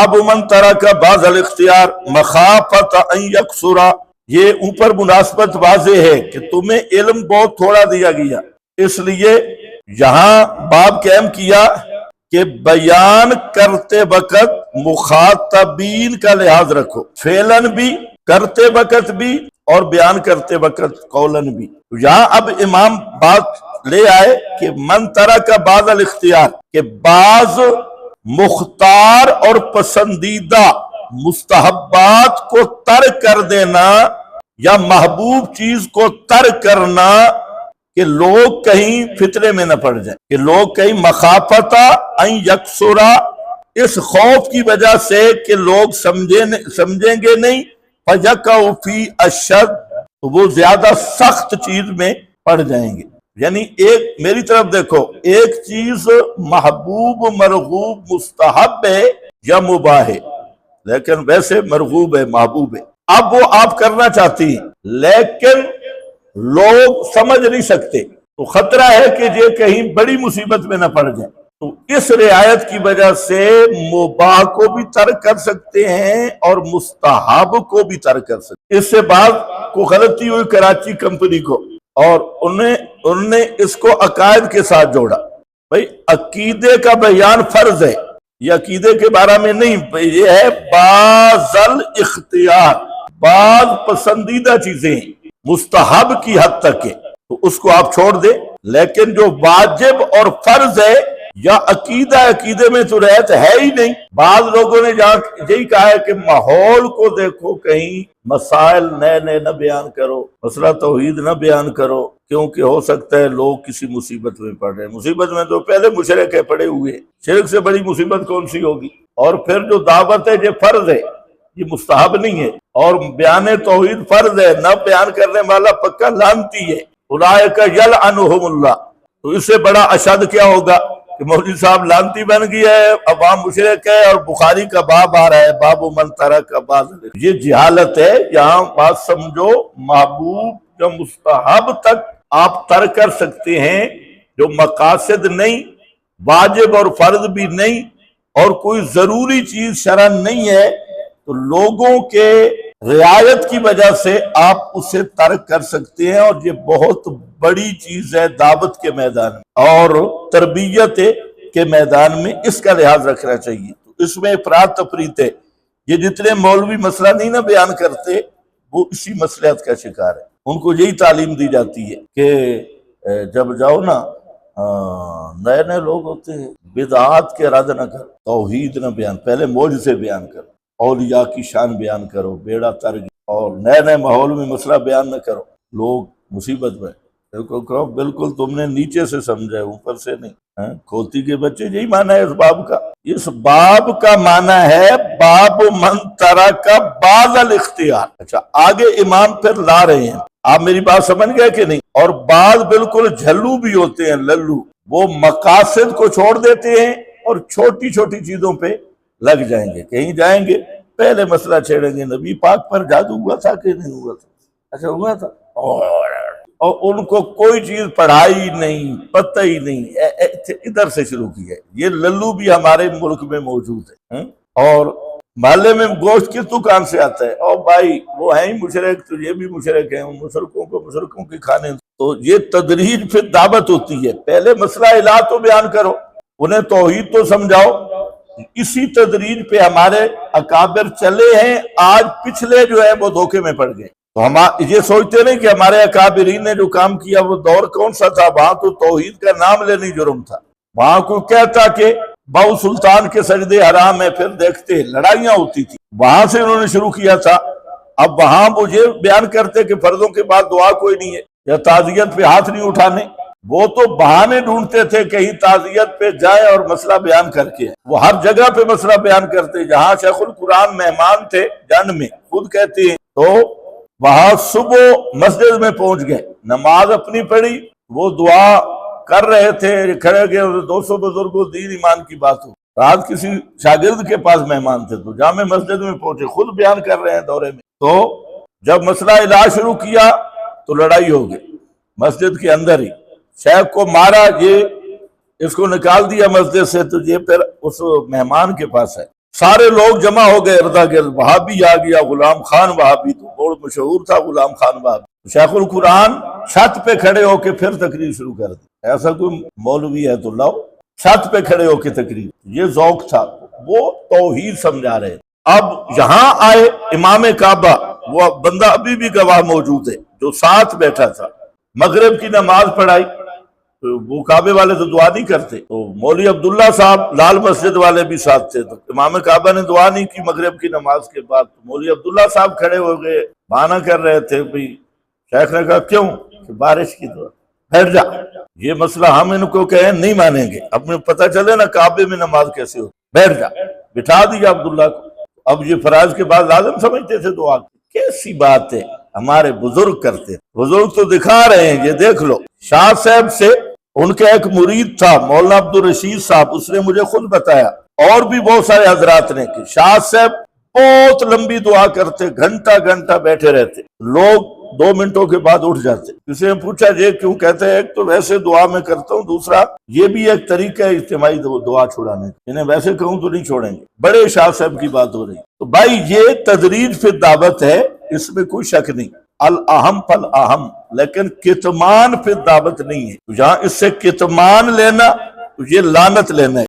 باب من ترک بعض الاختیار مخافت ان یکثر، یہ اوپر مناسبت واضح ہے کہ تمہیں علم بہت تھوڑا دیا گیا، اس لیے یہاں باب قائم کیا کہ بیان کرتے وقت مخاطبین کا لحاظ رکھو، فعلاً بھی، کرتے وقت بھی، اور بیان کرتے وقت قولاً بھی۔ یہاں اب امام بات لے آئے کہ من ترک بعض الاختیار، کہ بعض مختار اور پسندیدہ مستحبات کو ترک کر دینا یا محبوب چیز کو ترک کرنا، کہ لوگ کہیں فتنے میں نہ پڑ جائیں، کہ لوگ کہیں مخافتا ان یکثرا، اس خوف کی وجہ سے کہ لوگ سمجھیں گے نہیں، فَيَقَعُ فِي الشَّدِّ، تو وہ زیادہ سخت چیز میں پڑ جائیں گے۔ یعنی ایک میری طرف دیکھو، ایک چیز محبوب، مرغوب، مستحب ہے یا مباح ہے، لیکن ویسے مرغوب ہے، محبوب ہے، اب وہ آپ کرنا چاہتی ہیں لیکن لوگ سمجھ نہیں سکتے، تو خطرہ ہے کہ یہ کہیں بڑی مصیبت میں نہ پڑ جائیں، تو اس رعایت کی وجہ سے مباح کو بھی ترک کر سکتے ہیں اور مستحب کو بھی ترک کر سکتے ہیں۔ اس سے بعد کو غلطی ہوئی کراچی کمپنی کو، اور انہوں نے اس کو عقائد کے ساتھ جوڑا۔ بھئی عقیدے کا بیان فرض ہے، یہ عقیدے کے بارے میں نہیں، یہ ہے بعض الاختیار، بعض پسندیدہ چیزیں مستحب کی حد تک ہے، تو اس کو آپ چھوڑ دیں، لیکن جو واجب اور فرض ہے یا عقیدے میں تو رعایت ہے ہی نہیں۔ بعض لوگوں نے یہی کہا ہے کہ ماحول کو دیکھو، کہیں مسائل نئے نئے نہ بیان کرو، مسئلہ توحید نہ بیان کرو، کیونکہ ہو سکتا ہے لوگ کسی مصیبت میں پڑ رہے ہیں۔ مصیبت میں تو پہلے مشرک ہے پڑے ہوئے، شرک سے بڑی مصیبت کون سی ہوگی؟ اور پھر جو دعوت ہے یہ فرض ہے، یہ مستحب نہیں ہے، اور بیان توحید فرض ہے، نہ بیان کرنے والا پکا لعنتی ہے، اولئک یلعنہم اللہ۔ تو اس سے بڑا اشد کیا ہوگا کہ مولوی صاحب لعنتی بن گیا ہے، عوام مشرک ہے، اور بخاری کا باب آ رہا ہے باب من ترک بعض، یہ جہالت ہے۔ یہاں بات سمجھو، محبوب یا مستحب تک آپ ترک کر سکتے ہیں، جو مقاصد نہیں، واجب اور فرض بھی نہیں، اور کوئی ضروری چیز شرعاً نہیں ہے، تو لوگوں کے رعایت کی وجہ سے آپ اسے ترک کر سکتے ہیں، اور یہ بہت بڑی چیز ہے دعوت کے میدان میں اور تربیت کے میدان میں، اس کا لحاظ رکھنا چاہیے۔ تو اس میں افراط تفریط ہے، یہ جتنے مولوی مسئلہ نہیں نہ بیان کرتے وہ اسی مصلحت کا شکار ہے۔ ان کو یہی تعلیم دی جاتی ہے کہ جب جاؤ نا، نئے نئے لوگ ہوتے ہیں، بدعات کے رد نہ کرو، توحید نہ بیان، پہلے موج سے بیان کرو، اولیاء کی شان بیان کرو، بیڑا ترک، اور نئے نئے ماحول میں مسئلہ بیان نہ کرو، لوگ مصیبت میں۔ بالکل تم نے نیچے سے سمجھا ہے، اوپر سے نہیں۔ کھوتی کے بچے، یہی معنی ہے اس باب کا۔ اس باب کا معنی ہے باب من ترک بعض الاختیار۔ اچھا، آگے امام پھر لا رہے ہیں، آپ میری بات سمجھ گئے کہ نہیں؟ اور بعض بالکل جھلو بھی ہوتے ہیں، للو، وہ مقاصد کو چھوڑ دیتے ہیں اور چھوٹی چھوٹی چیزوں پہ لگ جائیں گے، کہیں جائیں گے پہلے مسئلہ چھیڑیں گے، نبی پاک پر جادو ہوا تھا کہ نہیں ہوا تھا؟ اچھا ہوا تھا، اور ان کو کوئی چیز پڑھائی نہیں، پتہ ہی نہیں، ادھر سے شروع کیا ہے۔ یہ للو بھی ہمارے ملک میں موجود ہے، اور محلے میں گوشت کس دکان سے آتا ہے؟ اور بھائی وہ ہیں ہی مشرک، تو یہ بھی مشرک ہیں، مشرکوں کو مشرکوں کے کھانے۔ تو یہ تدریج پھر دعوت ہوتی ہے، پہلے مسئلہ الہ تو بیان کرو، انہیں توحید تو سمجھاؤ۔ اسی تدریج پہ ہمارے اکابر چلے ہیں، آج پچھلے جو ہے وہ دھوکے میں پڑ گئے۔ تو ہم یہ سوچتے نہیں کہ ہمارے اکابرین نے جو کام کیا وہ دور کون سا تھا؟ وہاں تو توحید کا نام لینی جرم تھا، وہاں کوئی کہتا کہ باؤ سلطان کے سجدے حرام ہے، پھر دیکھتے لڑائیاں ہوتی تھی، وہاں سے انہوں نے شروع کیا تھا۔ اب وہاں مجھے بیان کرتے کہ فرضوں کے بعد دعا کوئی نہیں ہے، یا تعزیت پہ ہاتھ نہیں اٹھانے، وہ تو بہانے ڈھونڈتے تھے کہیں تعزیت پہ جائے اور مسئلہ بیان کر کے، وہ ہر جگہ پہ مسئلہ بیان کرتے۔ جہاں شیخ القرآن مہمان تھے جنگ میں، خود کہتے ہیں، تو وہاں صبح مسجد میں پہنچ گئے، نماز اپنی پڑھی، وہ دعا کر رہے تھے، کھڑے گئے، 200 بزرگوں دین ایمان کی بات ہو، رات کسی شاگرد کے پاس مہمان تھے، تو جامع مسجد میں پہنچے، خود بیان کر رہے ہیں دورے میں۔ تو جب مسئلہ علاج شروع کیا تو لڑائی ہو گئی مسجد کے اندر ہی، شیخ کو مارا، یہ اس کو نکال دیا مسجد سے، تو یہ پھر اس مہمان کے پاس ہے، سارے لوگ جمع ہو گئے اردا گرد، وہابی آ گیا، غلام خان وہابی تو بہت مشہور تھا غلام خان وہابی، شیخ القرآن چھت پہ کھڑے ہو کے پھر تقریر شروع کر دی۔ ایسا کوئی مولوی ہے تو لاؤ، چھت پہ کھڑے ہو کے تقریر، یہ ذوق تھا، وہ توحید سمجھا رہے۔ اب یہاں آئے امام کعبہ، وہ بندہ ابھی بھی گواہ موجود ہے جو ساتھ بیٹھا تھا، مغرب کی نماز پڑھائی، وہ کعبے والے تو دعا نہیں کرتے، تو مولوی عبداللہ صاحب لال مسجد والے بھی ساتھ تھے، تو امام کعبہ نے دعا نہیں کی مغرب کی نماز کے بعد، مولوی عبداللہ صاحب کھڑے ہو گئے، بہانہ کر رہے تھے، بھی شیخ نے کہا کیوں؟ کہ بارش کی دعا۔ بیٹھ جا، یہ مسئلہ ہم ان کو کہیں نہیں مانیں گے، اپنے پتہ چلے نا کعبے میں نماز کیسے ہو، بیٹھ جا، بٹھا دیا عبداللہ کو۔ اب یہ فرائض کے بعد لازم سمجھتے تھے دعا، کیسی بات ہے، ہمارے بزرگ کرتے، بزرگ تو دکھا رہے ہیں، یہ دیکھ لو۔ شاہ صاحب سے ان کا ایک مرید تھا مولانا عبدالرشید صاحب، اس نے مجھے خود بتایا، اور بھی بہت سارے حضرات نے، کہ شاہ صاحب بہت لمبی دعا کرتے، گھنٹہ گھنٹہ بیٹھے رہتے، لوگ 2 منٹوں کے بعد اٹھ جاتے۔ کسی نے پوچھا یہ کیوں؟ کہتے ہیں ایک تو ویسے دعا میں کرتا ہوں، دوسرا یہ بھی ایک طریقہ ہے اجتماعی دعا چھوڑانے کا، انہیں ویسے کہوں تو نہیں چھوڑیں گے۔ بڑے شاہ صاحب کی بات ہو رہی، تو بھائی یہ تدریج فی دعوت ہے، اس میں کوئی شک نہیں، الاہم فالاہم، لیکن کتمان فی دعوت نہیں ہے۔ جہاں اس سے کتمان لینا تو یہ لعنت لینا ہے۔